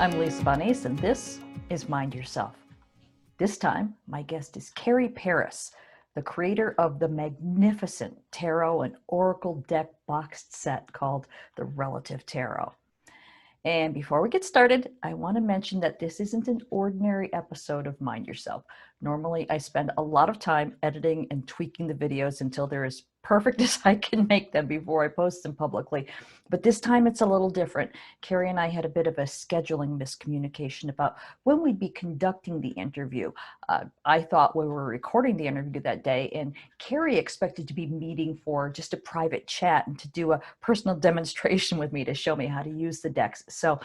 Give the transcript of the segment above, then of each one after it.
I'm Lisa Bonnice, and this is Mind Yourself. This time, my guest is Carrie Paris, the creator of the magnificent tarot and oracle deck boxed set called the Relative Tarot. And before we get started, I want to mention that this isn't an ordinary episode of Mind Yourself. Normally, I spend a lot of time editing and tweaking the videos until they're as perfect as I can make them before I post them publicly. But this time it's a little different. Carrie and I had a bit of a scheduling miscommunication about when we'd be conducting the interview. I thought we were recording the interview that day, and Carrie expected to be meeting for just a private chat and to do a personal demonstration with me to show me how to use the decks. So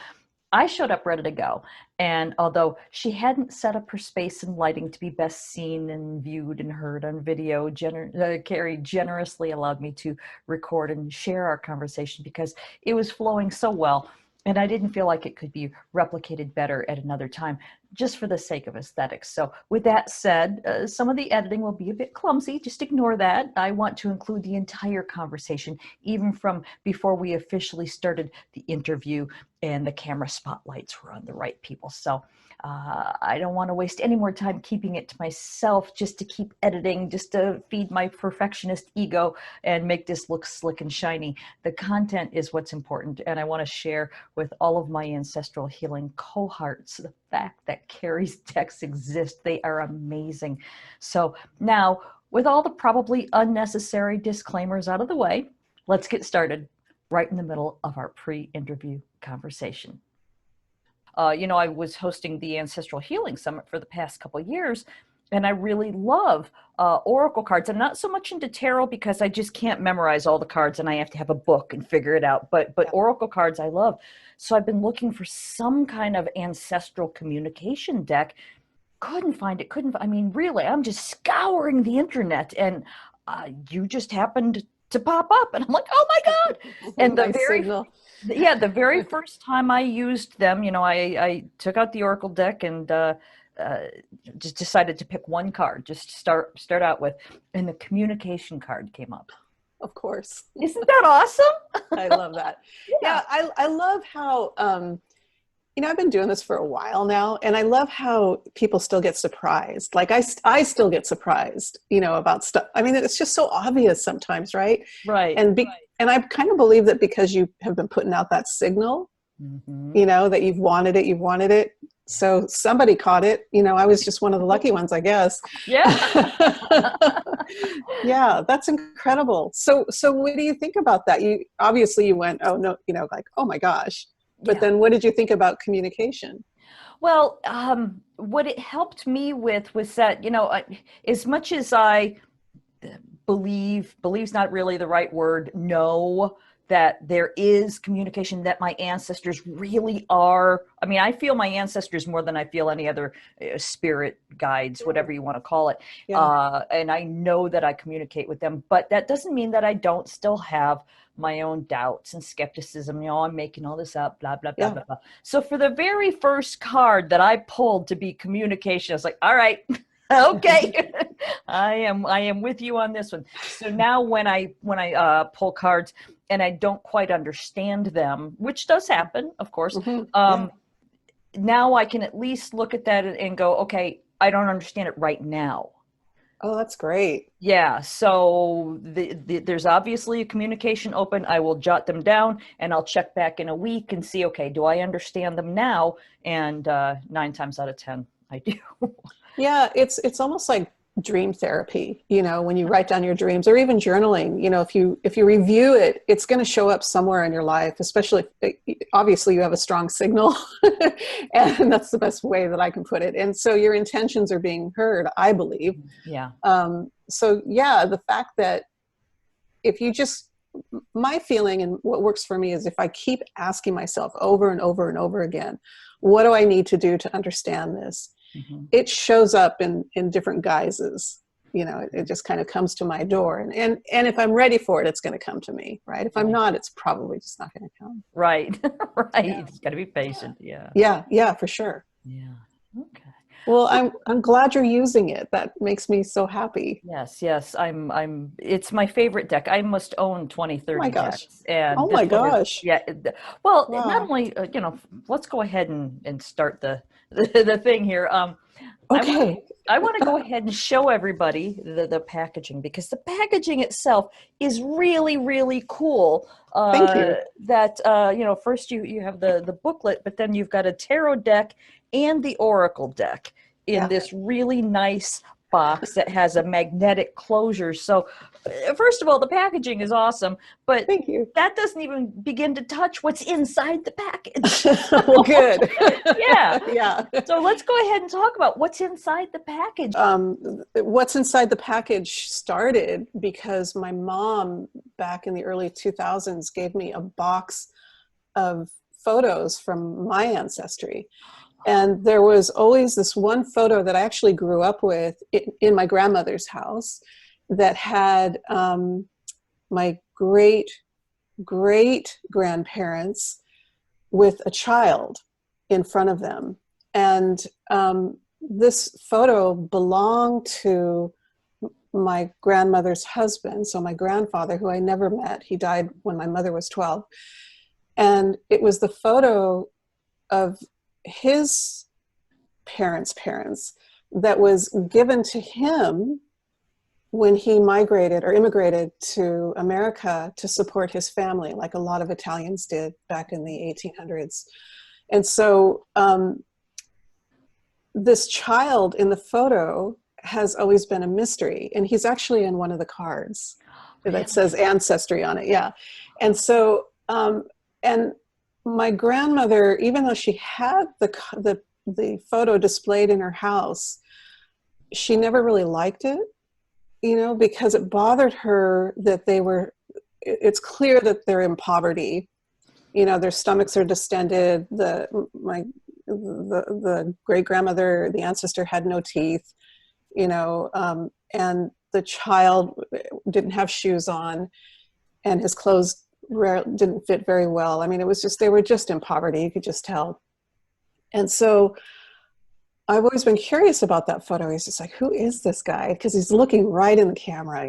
I showed up ready to go, and although she hadn't set up her space and lighting to be best seen and viewed and heard on video, Carrie generously allowed me to record and share our conversation because it was flowing so well, and I didn't feel like it could be replicated better at another time, just for the sake of aesthetics. So with that said, some of the editing will be a bit clumsy. Just ignore that. I want to include the entire conversation, even from before we officially started the interview and the camera spotlights were on the right people. So I don't want to waste any more time keeping it to myself just to keep editing, just to feed my perfectionist ego and make this look slick and shiny. The content is what's important, and I want to share with all of my ancestral healing cohorts the fact that Carrie's decks exist. They are amazing. So now, with all the probably unnecessary disclaimers out of the way, let's get started right in the middle of our pre-interview conversation. I was hosting the Ancestral Healing Summit for the past couple of years, and I really love oracle cards. I'm not so much into tarot because I just can't memorize all the cards and I have to have a book and figure it out. But oracle cards I love. So I've been looking for some kind of ancestral communication deck. Couldn't find it. Really, I'm just scouring the internet, and you just happened to pop up, and I'm like, oh my God. And the very first time I used them, I took out the oracle deck and just decided to pick one card, just start out with, and the communication card came up. Of course. Isn't that awesome? I love that. Yeah, I love how, I've been doing this for a while now, and I love how people still get surprised. Like I still get surprised, about stuff. I mean, it's just so obvious sometimes, right? Right. And I kind of believe that because you have been putting out that signal, that you've wanted it. So somebody caught it. I was just one of the lucky ones, I guess. Yeah. Yeah, that's incredible. So what do you think about that? You obviously went, oh no, like, oh my gosh. But then what did you think about communication? Well, what it helped me with was that, as much as I believe's not really the right word, know that there is communication, that my ancestors really are. I mean, I feel my ancestors more than I feel any other spirit guides, whatever you want to call it. Yeah. And I know that I communicate with them, but that doesn't mean that I don't still have my own doubts and skepticism. I'm making all this up, blah, blah, blah, blah, blah. So for the very first card that I pulled to be communication, I was like, all right, okay, I am with you on this one. So now when I pull cards and I don't quite understand them, which does happen, of course, now I can at least look at that and go, okay, I don't understand it right now. Oh, that's great. Yeah. So there's obviously a communication open. I will jot them down and I'll check back in a week and see, okay, do I understand them now? And 9 times out of 10, I do. Yeah. It's almost like dream therapy, when you write down your dreams, or even journaling, if you review it, it's going to show up somewhere in your life, especially obviously you have a strong signal and that's the best way that I can put it. And so your intentions are being heard, I believe. Yeah. So yeah, the fact that if you just, my feeling and what works for me is if I keep asking myself over and over and over again, what do I need to do to understand this? It shows up in different guises. It just kind of comes to my door, and if I'm ready for it, it's going to come to me, right? If I'm not, it's probably just not going to come. Right. Right. Yeah. It's got to be patient. Yeah. Yeah, for sure. Yeah. Okay. Well, I'm glad you're using it. That makes me so happy. Yes, yes. It's my favorite deck. I must own 20, Oh my 30 gosh. decks. And Oh my this one is, gosh. yeah. Well, not Wow. only, let's go ahead and start the, the thing here. I want to, Okay. I want to go ahead and show everybody the packaging, because the packaging itself is really, really cool. Thank you. That, first you have the booklet, but then you've got a tarot deck and the oracle deck in Yeah. this really nice box that has a magnetic closure. So, first of all, the packaging is awesome, but Thank you. that doesn't even begin to touch what's inside the package. Well, good. Yeah. Yeah. So let's go ahead and talk about what's inside the package. What's inside the package started because my mom, back in the early 2000s, gave me a box of photos from my ancestry. And there was always this one photo that I actually grew up with in my grandmother's house that had my great grandparents with a child in front of them. And this photo belonged to my grandmother's husband, so my grandfather, who I never met. He died when my mother was 12. And it was the photo of his parents' that was given to him when he migrated or immigrated to America to support his family, like a lot of Italians did back in the 1800s. And so this child in the photo has always been a mystery, and he's actually in one of the cards that says ancestry on it. Yeah. And so, and my grandmother, even though she had the photo displayed in her house, she never really liked it, because it bothered her that it's clear that they're in poverty. Their stomachs are distended. The great grandmother, the ancestor, had no teeth, and the child didn't have shoes on, and his clothes didn't fit very well. I mean, they were just in poverty. You could just tell. And so I've always been curious about that photo. He's just like, who is this guy? Because he's looking right in the camera,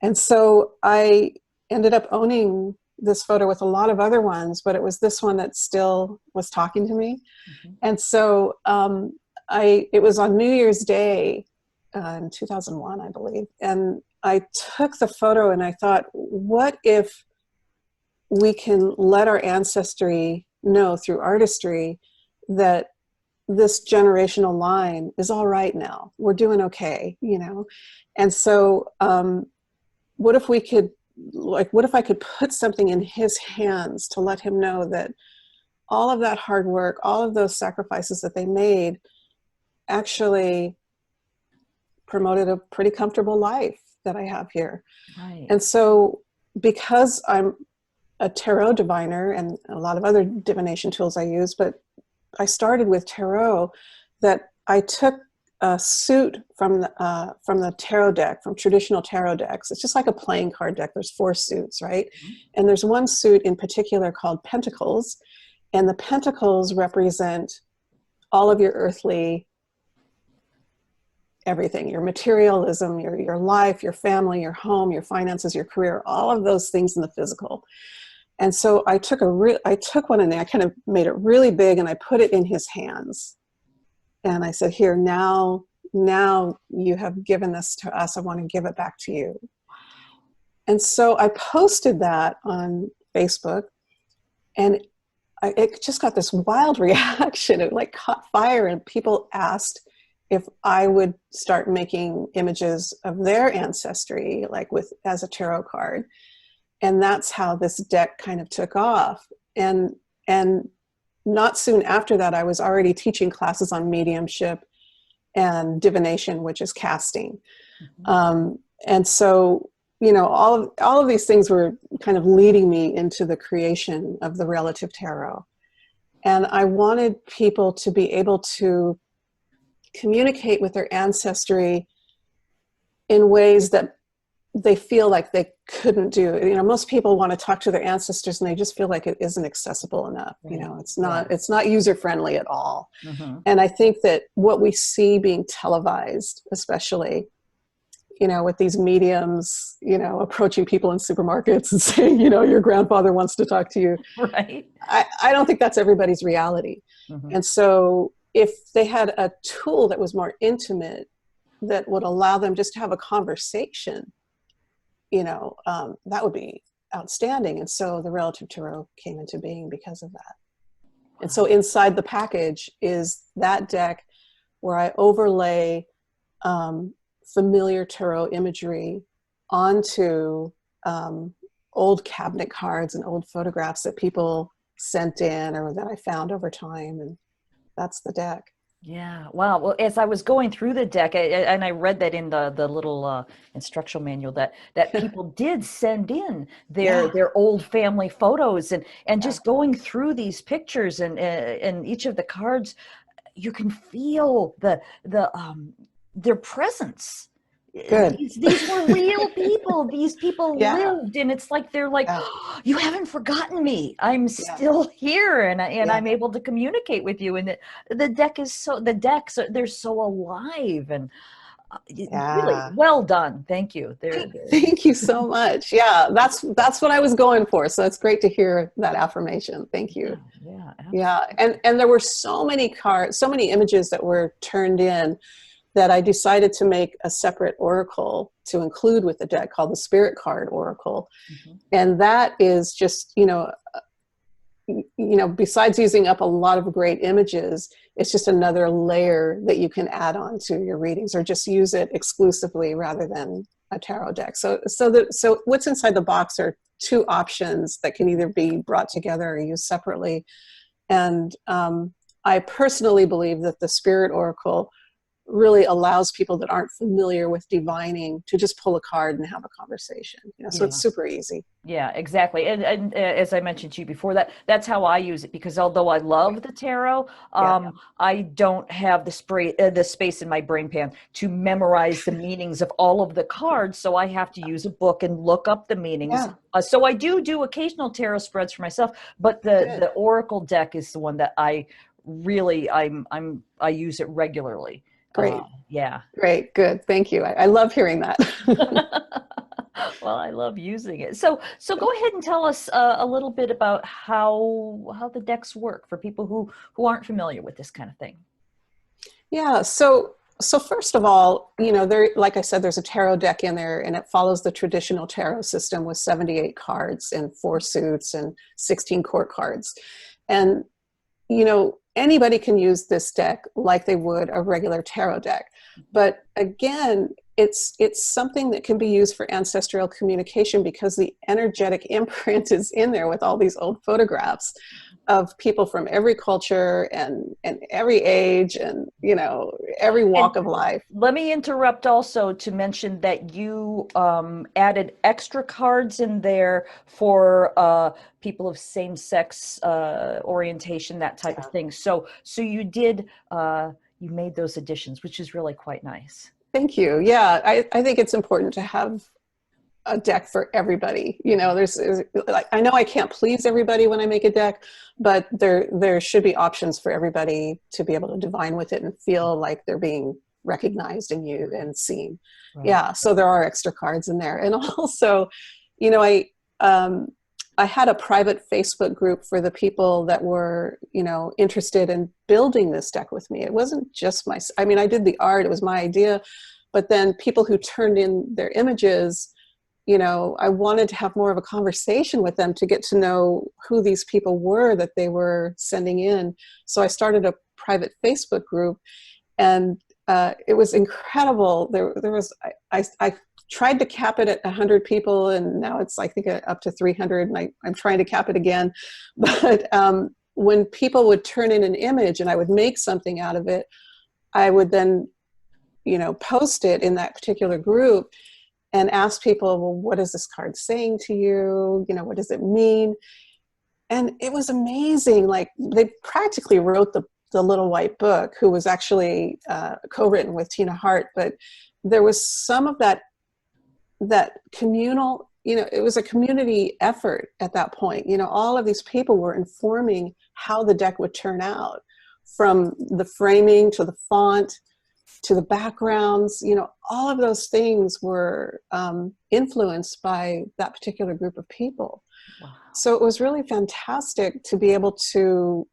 And so I ended up owning this photo with a lot of other ones, but it was this one that still was talking to me. Mm-hmm. And so it was on New Year's Day in 2001, I believe. And I took the photo and I thought, what if we can let our ancestry know through artistry that this generational line is all right now. We're doing okay, And so what if I could put something in his hands to let him know that all of that hard work, all of those sacrifices that they made actually promoted a pretty comfortable life that I have here. Right. And so because I'm a tarot diviner and a lot of other divination tools I use, but I started with tarot, that I took a suit from the tarot deck, from traditional tarot decks. It's just like a playing card deck. There's 4 suits, right? Mm-hmm. And there's one suit in particular called Pentacles, and the pentacles represent all of your earthly everything, your materialism, your life, your family, your home, your finances, your career, all of those things in the physical. And so I took one and I kind of made it really big and I put it in his hands. And I said, here, now you have given this to us. I want to give it back to you. And so I posted that on Facebook, and it just got this wild reaction. It like caught fire, and people asked if I would start making images of their ancestry, like as a tarot card. And that's how this deck kind of took off. And not soon after that, I was already teaching classes on mediumship and divination, which is casting. Mm-hmm. And so, all of these things were kind of leading me into the creation of the relative tarot. And I wanted people to be able to communicate with their ancestry in ways that they feel like they couldn't do it. You know, most people want to talk to their ancestors and they just feel like it isn't accessible enough. Right. You know, it's not user friendly at all. Mm-hmm. And I think that what we see being televised, especially, you know, with these mediums, you know, approaching people in supermarkets and saying, you know, your grandfather wants to talk to you. Right. I don't think that's everybody's reality. Mm-hmm. And so if they had a tool that was more intimate, that would allow them just to have a conversation, you know, that would be outstanding. And so the Relative Tarot came into being because of that. Wow. And so inside the package is that deck where I overlay familiar tarot imagery onto old cabinet cards and old photographs that people sent in or that I found over time. And that's the deck. Yeah. Wow. Well, as I was going through the deck, and I read that in the little instructional manual that people did send in their old family photos, and just going through these pictures and each of the cards, you can feel their presence. Good. These were real people. These people Yeah. lived, and it's like they're like, oh, you haven't forgotten me. I'm still here, and I'm able to communicate with you. And the decks they're so alive, and really well done. Thank you. Thank you so much. Yeah, that's what I was going for. So it's great to hear that affirmation. Thank you. Yeah. And there were so many cards, so many images that were turned in, that I decided to make a separate oracle to include with the deck called the Spirit Card Oracle. Mm-hmm. And that is just, you know, besides using up a lot of great images, it's just another layer that you can add on to your readings, or just use it exclusively rather than a tarot deck. So what's inside the box are two options that can either be brought together or used separately. And I personally believe that the Spirit Oracle really allows people that aren't familiar with divining to just pull a card and have a conversation. You know, so it's super easy. Yeah, exactly. And as I mentioned to you before, that's how I use it, because although I love the tarot, I don't have the space in my brain pan to memorize the meanings of all of the cards. So I have to use a book and look up the meanings. So I do occasional tarot spreads for myself, but the Oracle deck is the one that I really I use it regularly. Great. Yeah. Great. Good. Thank you. I love hearing that. Well, I love using it. So go ahead and tell us a little bit about how the decks work for people who aren't familiar with this kind of thing. Yeah. So first of all, you know, like I said, there's a tarot deck in there, and it follows the traditional tarot system with 78 cards and 4 suits and 16 court cards. And, you know, anybody can use this deck like they would a regular tarot deck. But again, it's something that can be used for ancestral communication, because the energetic imprint is in there with all these old photographs of people from every culture and every age and, you know, every walk of life. Let me interrupt also to mention that you added extra cards in there for people of same-sex orientation, that type of thing. So you did, you made those additions, which is really quite nice. Thank you. Yeah, I think it's important to have a deck for everybody. You know, there's like, I know I can't please everybody when I make a deck, but there should be options for everybody to be able to divine with it and feel like they're being recognized and used and seen. Right. Yeah, so there are extra cards in there. And also, you know, I had a private Facebook group for the people that were, you know, interested in building this deck with me. It wasn't just I mean, I did the art, it was my idea, but then people who turned in their images, you know, I wanted to have more of a conversation with them to get to know who these people were that they were sending in. So I started a private Facebook group, and it was incredible. There was, I tried to cap it at 100 people, and now it's, I think, up to 300, and I'm trying to cap it again. But when people would turn in an image and I would make something out of it, I would then, you know, post it in that particular group and ask people, well, what is this card saying to you? You know, what does it mean? And it was amazing. Like, they practically wrote the Little White Book, who was actually co-written with Tina Hart, but there was some of that that communal, it was a community effort at that point. All of these people were informing how the deck would turn out, from the framing to the font to the backgrounds. All of those things were influenced by that particular group of people. Wow. So it was really fantastic to be able to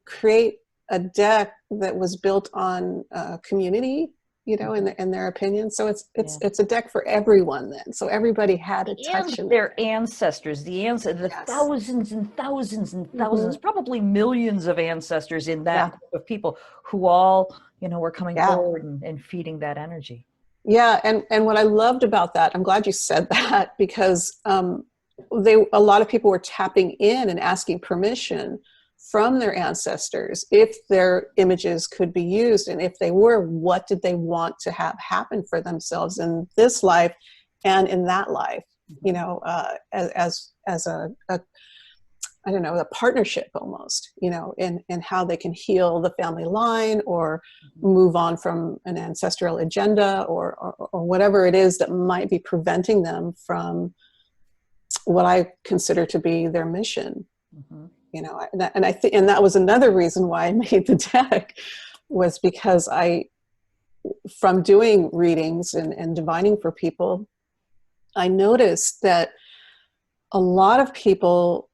create a deck that was built on community, in their opinion. So it's a deck for everyone then. So everybody had a touch in their ancestors, the yes. thousands and thousands and thousands, Mm-hmm. probably millions of ancestors in that Yeah. group of people who all, were coming Yeah. forward and feeding that energy. Yeah. And what I loved about that, I'm glad you said that, because a lot of people were tapping in and asking permission from their ancestors if their images could be used, and if they were, what did they want to have happen for themselves in this life and in that life, as a I don't know, a partnership almost, in how they can heal the family line, or move on from an ancestral agenda, or whatever it is that might be preventing them from what I consider to be their mission. Mm-hmm. And that was another reason why I made the deck, was because from doing readings and divining for people, I noticed that a lot of people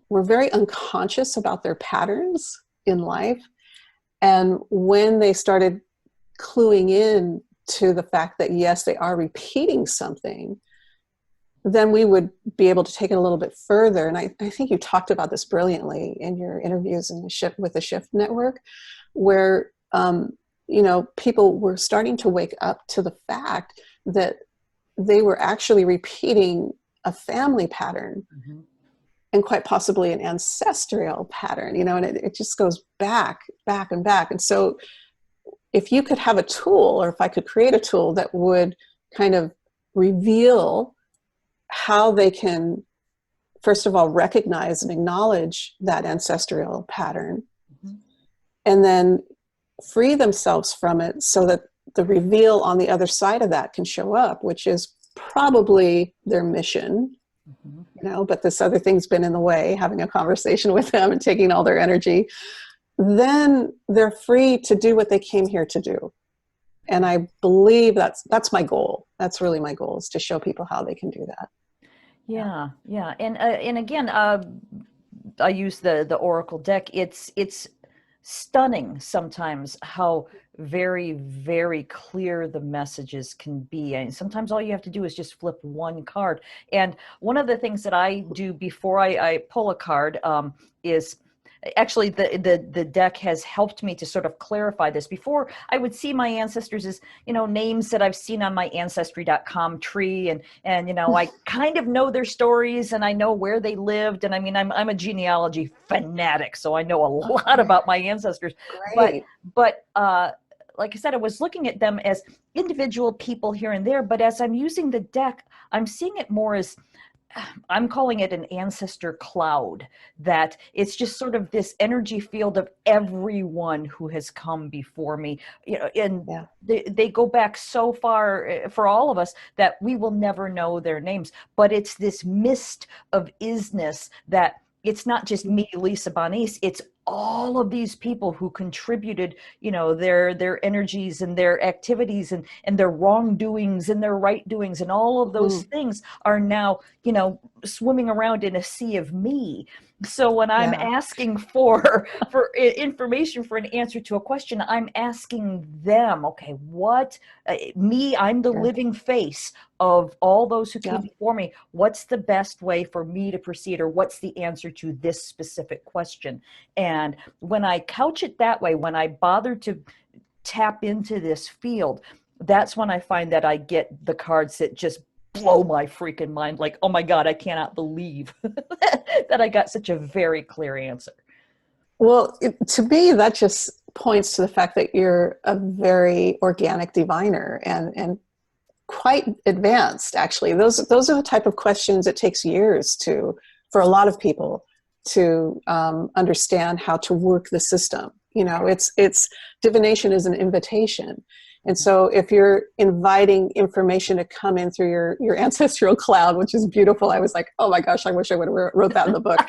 were very unconscious about their patterns in life. And when they started cluing in to the fact that, yes, they are repeating something, then we would be able to take it a little bit further. And I think you talked about this brilliantly in your interviews with the Shift Network, where people were starting to wake up to the fact that they were actually repeating a family pattern, mm-hmm. and quite possibly an ancestral pattern, and it just goes back and back. And so if you could have a tool, or if I could create a tool that would kind of reveal how they can, first of all, recognize and acknowledge that ancestral pattern, mm-hmm. and then free themselves from it, so that the reveal on the other side of that can show up, which is probably their mission, mm-hmm. But this other thing's been in the way, having a conversation with them and taking all their energy, then they're free to do what they came here to do. And I believe that's my goal. That's really my goal, is to show people how they can do that. Yeah. And again, I use the Oracle deck. It's stunning sometimes how very, very clear the messages can be. And sometimes all you have to do is just flip one card. And one of the things that I do before I pull a card is, actually, the deck has helped me to sort of clarify this. Before, I would see my ancestors as, names that I've seen on my ancestry.com tree. And I kind of know their stories, and I know where they lived. And I mean, I'm a genealogy fanatic, so I know a lot about my ancestors. Great. But like I said, I was looking at them as individual people here and there. But as I'm using the deck, I'm seeing it more as, I'm calling it an ancestor cloud, that it's just sort of this energy field of everyone who has come before me, and yeah. they go back so far for all of us that we will never know their names. But it's this mist of isness, that it's not just me, Lisa Bonnice, it's all of these people who contributed, their energies and their activities and their wrongdoings and their right doings, and all of those things are now, swimming around in a sea of me. So when I'm asking for information, for an answer to a question, I'm asking them, okay, what, I'm the living face of all those who came before me. What's the best way for me to proceed, or what's the answer to this specific question? And when I couch it that way, when I bother to tap into this field, that's when I find that I get the cards that just blow my freaking mind. Like, oh my God, I cannot believe that I got such a very clear answer. Well, to me, that just points to the fact that you're a very organic diviner, and quite advanced, actually. Those are the type of questions it takes years for a lot of people to understand how to work the system. It's divination is an invitation. And so if you're inviting information to come in through your ancestral cloud, which is beautiful, I was like, oh my gosh, I wish I would have wrote that in the book.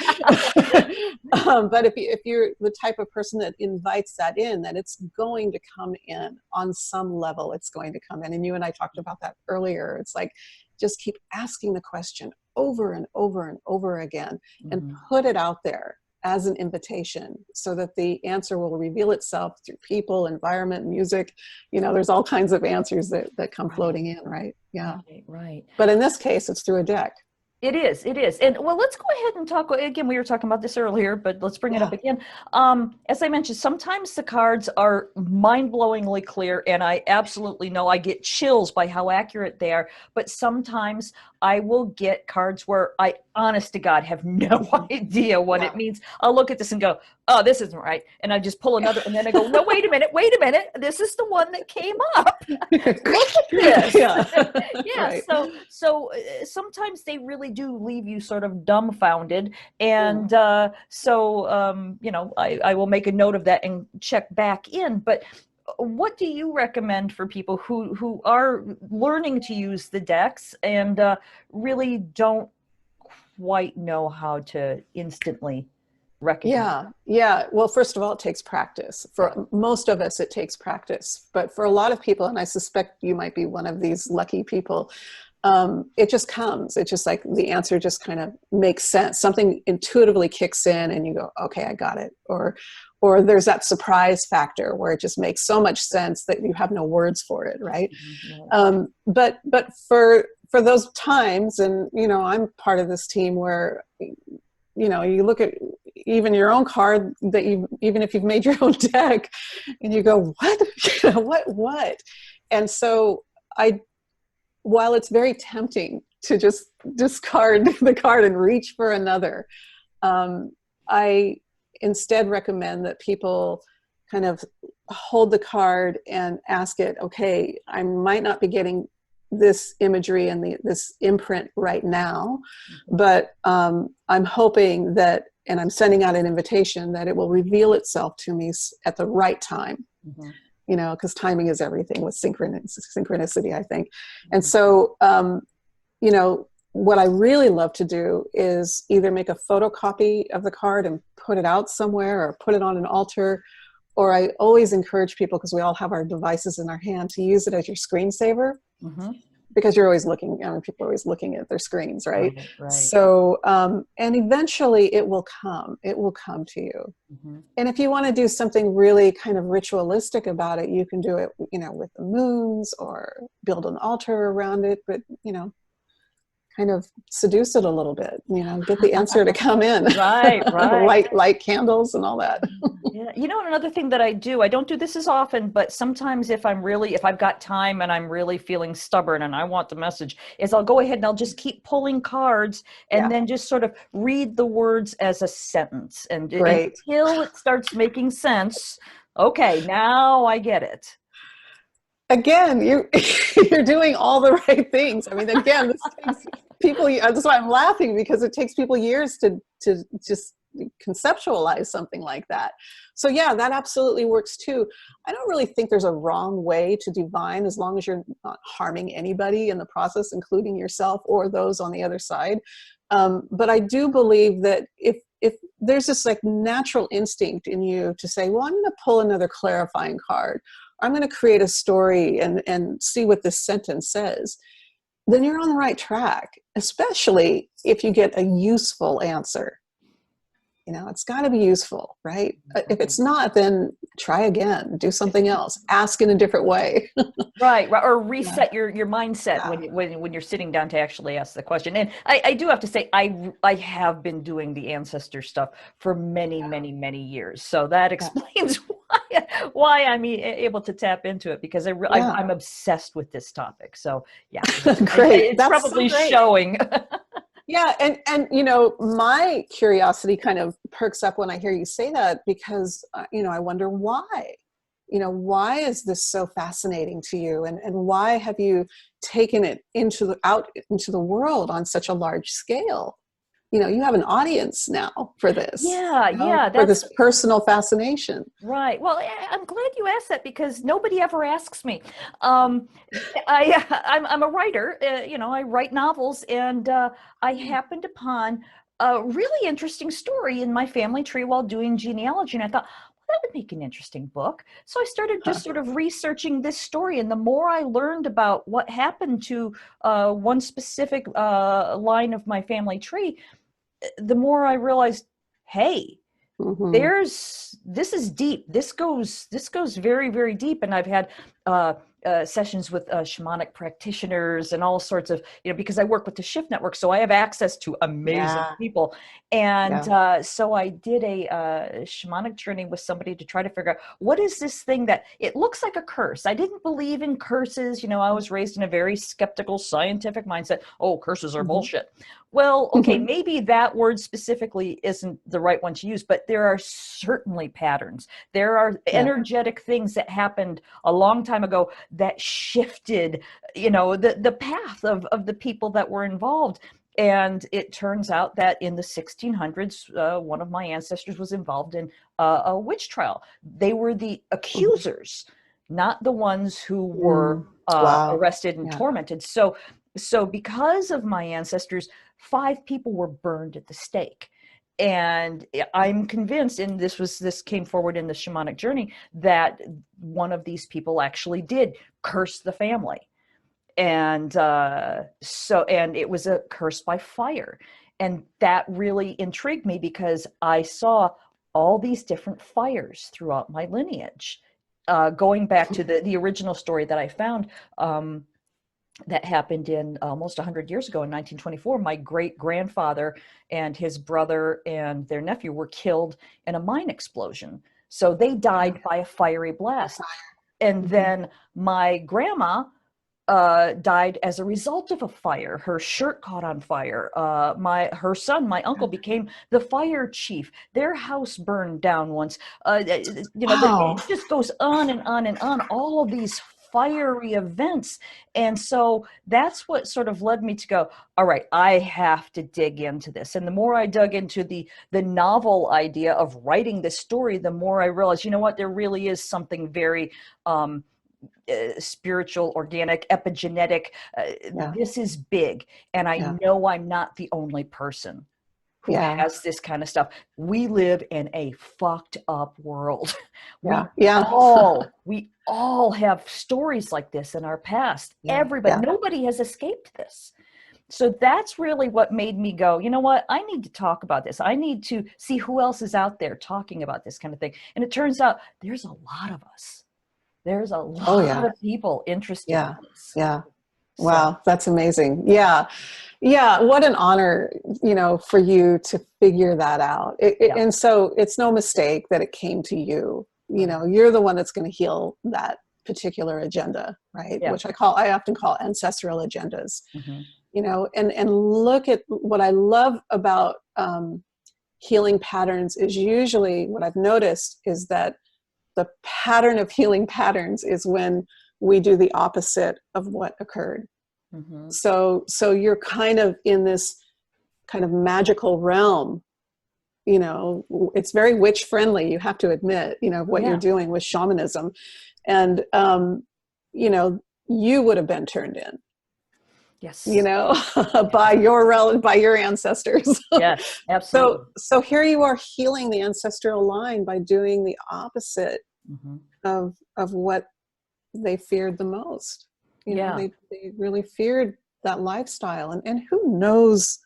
But if you're the type of person that invites that in, then it's going to come in on some level. It's going to come in. And you and I talked about that earlier. It's like, just keep asking the question over and over and over again, and put it out there as an invitation so that the answer will reveal itself through people, environment, music. There's all kinds of answers that come floating in, right? Yeah. Right. But in this case, it's through a deck. It is. And well, let's go ahead and talk again. We were talking about this earlier, but let's bring it up again. As I mentioned, sometimes the cards are mind-blowingly clear, and I absolutely know I get chills by how accurate they are. But sometimes I will get cards where I, honest to God, have no idea what it means. I'll look at this and go, oh, this isn't right. And I just pull another, and then I go, no, wait a minute. This is the one that came up. Look at this. Right. So sometimes they really do leave you sort of dumbfounded. And I will make a note of that and check back in. But what do you recommend for people who are learning to use the decks and really don't quite know how to instantly recognize? Yeah. Well, first of all, it takes practice. For most of us, it takes practice. But for a lot of people, and I suspect you might be one of these lucky people, it just comes. It's just like the answer just kind of makes sense. Something intuitively kicks in and you go, okay, I got it. Or there's that surprise factor where it just makes so much sense that you have no words for it, right? But for those times, and I'm part of this team where you look at even your own card that even if you've made your own deck, and you go, what? And so while it's very tempting to just discard the card and reach for another, I instead recommend that people kind of hold the card and ask it, okay, I might not be getting this imagery and this imprint right now, but I'm hoping that, and I'm sending out an invitation that it will reveal itself to me at the right time. Because timing is everything with synchronicity, I think. And so, what I really love to do is either make a photocopy of the card and put it out somewhere, or put it on an altar, or I always encourage people, because we all have our devices in our hand, to use it as your screensaver. Because you're always looking, people are always looking at their screens, right? So, and eventually it will come to you. And if you want to do something really kind of ritualistic about it, you can do it, with the moons, or build an altar around it, but, kind of seduce it a little bit, get the answer to come in. Right. light candles and all that. Another thing that I don't do this as often, but sometimes if I've got time and I'm really feeling stubborn and I want the message, is I'll go ahead and I'll just keep pulling cards and then just sort of read the words as a sentence, and until it starts making sense. Okay, now I get it. Again, you're doing all the right things. I mean, again, this takes people, that's why I'm laughing, because it takes people years to just conceptualize something like that. So yeah, that absolutely works too. I don't really think there's a wrong way to divine, as long as you're not harming anybody in the process, including yourself or those on the other side. But I do believe that if there's this like natural instinct in you to say, well, I'm going to pull another clarifying card, I'm going to create a story and see what this sentence says, then you're on the right track, especially if you get a useful answer. It's got to be useful, right? If it's not, then try again, do something else, ask in a different way. Right. Or reset your mindset when you're sitting down to actually ask the question. And I do have to say, I have been doing the ancestor stuff for many, many, many years. So that explains why I'm able to tap into it, because I'm obsessed with this topic. So yeah, great. It's probably so showing. Yeah. And, my curiosity kind of perks up when I hear you say that, because, I wonder why. Why is this so fascinating to you? And why have you taken it out into the world on such a large scale? you have an audience now for this, Yeah, yeah, for that's this personal fascination. right. Well, I'm glad you asked that because nobody ever asks me. Um, I'm a writer. I write novels, and I happened upon a really interesting story in my family tree while doing genealogy, and I thought, well, that would make an interesting book. So I started Huh. just sort of researching this story, and the more I learned about what happened to one specific line of my family tree, the more I realized, hey, Hmm. this is deep. This goes very, very deep. And I've had sessions with shamanic practitioners and all sorts of, because I work with the Shift Network, so I have access to amazing Yeah. people. And Yeah. so I did a shamanic journey with somebody to try to figure out what is this thing that it looks like a curse. I didn't believe in curses. I was raised in a very skeptical scientific mindset. Oh, curses are Hmm. bullshit. Well, okay, Hmm. maybe that word specifically isn't the right one to use, but there are certainly patterns. There are Yeah. energetic things that happened a long time ago that shifted, the path of the people that were involved. And it turns out that in the 1600s, one of my ancestors was involved in a witch trial. They were the Hmm. accusers, not the ones who were Mm. Wow. arrested and Yeah. tormented. So because of my ancestors, 5 people were burned at the stake. And I'm convinced, and this came forward in the shamanic journey, that one of these people actually did curse the family. And and it was a curse by fire. And that really intrigued me because I saw all these different fires throughout my lineage. Going back to the original story that I found, that happened in almost 100 years ago in 1924. My great grandfather and his brother and their nephew were killed in a mine explosion. So they died by a fiery blast. And Hmm. then my grandma died as a result of a fire. Her shirt caught on fire. Her son, my uncle, became the fire chief. Their house burned down once. Wow. It just goes on and on and on. All of these fiery events, and so that's what sort of led me to go, all right, I have to dig into this. And the more I dug into the novel idea of writing this story, the more I realized, what, there really is something very spiritual, organic, epigenetic. Yeah. This is big. And I Yeah. know I'm not the only person who Yeah. has this kind of stuff. We live in a fucked up world. Yeah. We Yeah. all have stories like this in our past. Yeah. Everybody, Yeah. nobody has escaped this. So that's really what made me go, you know what? I need to talk about this. I need to see who else is out there talking about this kind of thing. And it turns out there's a lot of us. There's a Oh lot yeah. of people interested in Yeah. this. Yeah. So, Wow. That's amazing. Yeah. Yeah. What an honor, for you to figure that out. yeah, And so it's no mistake that it came to you. right. You're the one that's going to heal that particular agenda, right? Yeah. Which I often call ancestral agendas. Hmm. And look at what I love about healing patterns is usually what I've noticed is that the pattern of healing patterns is when we do the opposite of what occurred. Hmm. So you're kind of in this kind of magical realm. It's very witch friendly, you have to admit, what you're Yeah. doing with shamanism. And you would have been turned in, you Yes. know, Yes. by your ancestors. Yes. So Absolutely. so here you are healing the ancestral line by doing the opposite Hmm. of what they feared the most. Yeah. They really feared that lifestyle. And who knows,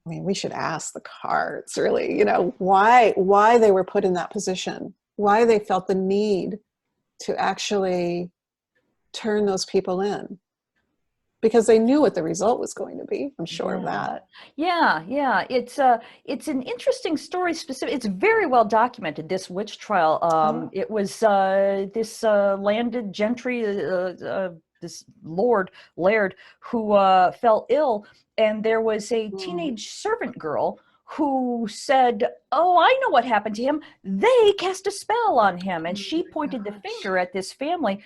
I mean, we should ask the cards really, why they were put in that position, why they felt the need to actually turn those people in, because they knew what the result was going to be. I'm sure of Yeah. that. Yeah, yeah. It's an interesting story. It's very well documented. This witch trial. Oh. It was this landed gentry, this laird, who fell ill, and there was a Mm. teenage servant girl who said, "Oh, I know what happened to him. They cast a spell on him," and Oh she my pointed the gosh. finger at this family.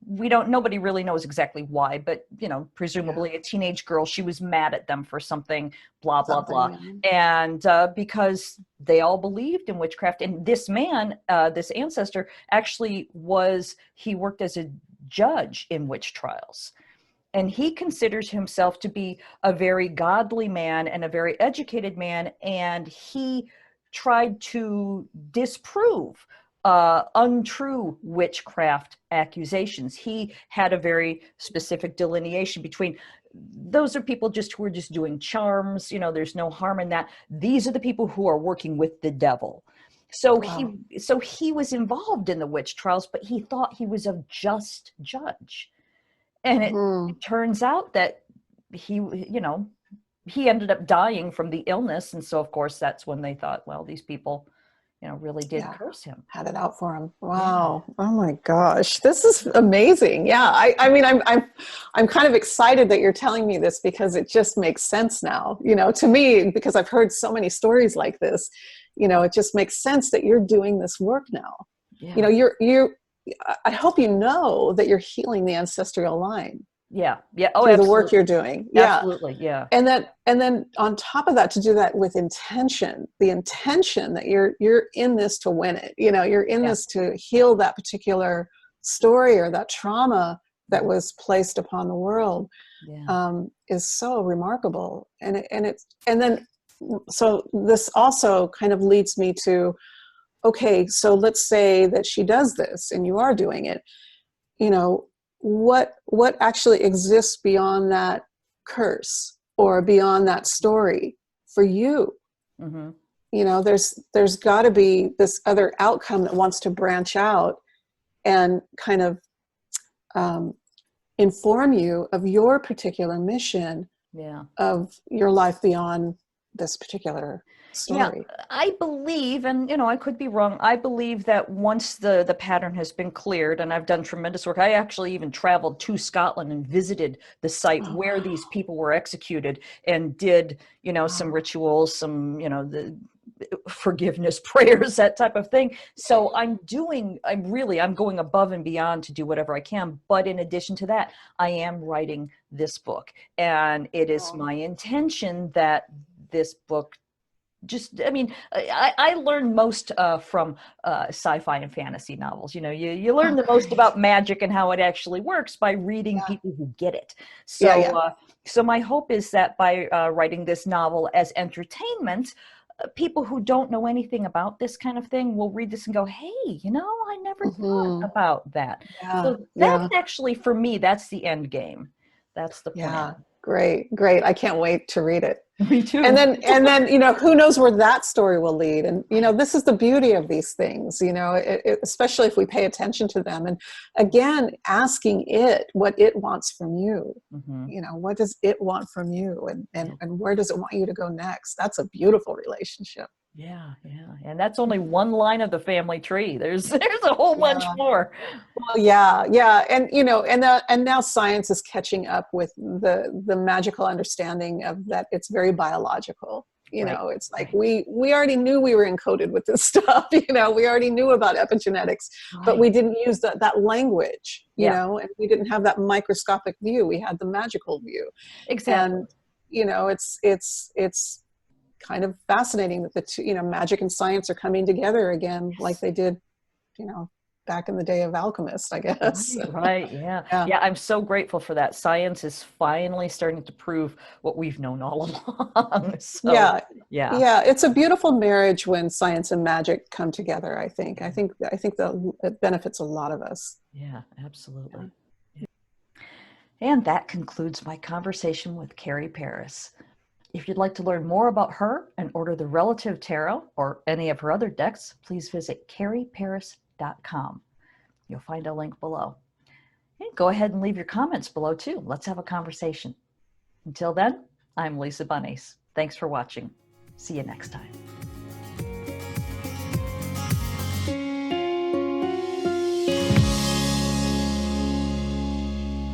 nobody really knows exactly why, but presumably a teenage girl, she was mad at them for something, blah, blah, blah. Yeah. And because they all believed in witchcraft. And this man, this ancestor, actually he worked as a judge in witch trials. And he considers himself to be a very godly man and a very educated man. And he tried to disprove untrue witchcraft accusations. He had a very specific delineation between those are people who are just doing charms. There's no harm in that. These are the people who are working with the devil. So he was involved in the witch trials, but he thought he was a just judge. And it turns out that he ended up dying from the illness. And so, of course, that's when they thought, well, these people, really did curse him. Had it out for him. Wow. Yeah. Oh my gosh. This is amazing. Yeah. I mean, I'm kind of excited that you're telling me this, because it just makes sense now, to me, because I've heard so many stories like this. It just makes sense that you're doing this work now. Yeah. I hope that you're healing the ancestral line. Yeah. Oh, through the work you're doing. Yeah. Absolutely. Yeah. And then on top of that, to do that with intention, the intention that you're in this to win it. You're in this to heal that particular story or that trauma that was placed upon the world, is so remarkable. So this also kind of leads me to, okay, so let's say that she does this and you are doing it, what actually exists beyond that curse or beyond that story for you? Mm-hmm. There's got to be this other outcome that wants to branch out and kind of inform you of your particular mission of your life beyond this particular story. Yeah, I believe, and I could be wrong, I believe that once the pattern has been cleared, and I've done tremendous work, I actually even traveled to Scotland and visited the site where these people were executed and did, some rituals, some, the forgiveness prayers, that type of thing. So I'm going above and beyond to do whatever I can. But in addition to that, I am writing this book, and it is my intention that this book I learned most from sci-fi and fantasy novels. You learn the most about magic and how it actually works by reading people who get it. So, so my hope is that by writing this novel as entertainment, people who don't know anything about this kind of thing will read this and go, hey, I never thought about that. So that's actually, for me, that's the end game. That's the plan. Yeah. Great. I can't wait to read it. Me too. And then, who knows where that story will lead. And, this is the beauty of these things, especially if we pay attention to them. And again, asking it what it wants from you, what does it want from you? And where does it want you to go next? That's a beautiful relationship. Yeah. And that's only one line of the family tree. There's a whole bunch more. Well, yeah. And, and now science is catching up with the magical understanding of that. It's very biological. It's like we already knew we were encoded with this stuff. We already knew about epigenetics, but we didn't use that language, and we didn't have that microscopic view. We had the magical view. Exactly. And, it's kind of fascinating that the two, magic and science are coming together again, like they did, back in the day of alchemists, I guess. Right. Yeah. I'm so grateful for that. Science is finally starting to prove what we've known all along. So, yeah. It's a beautiful marriage when science and magic come together. I think it benefits a lot of us. Yeah, absolutely. Yeah. And that concludes my conversation with Carrie Paris. If you'd like to learn more about her and order the Relative Tarot or any of her other decks, please visit carrieparis.com. You'll find a link below. And go ahead and leave your comments below too. Let's have a conversation. Until then, I'm Lisa Bonnice. Thanks for watching. See you next time.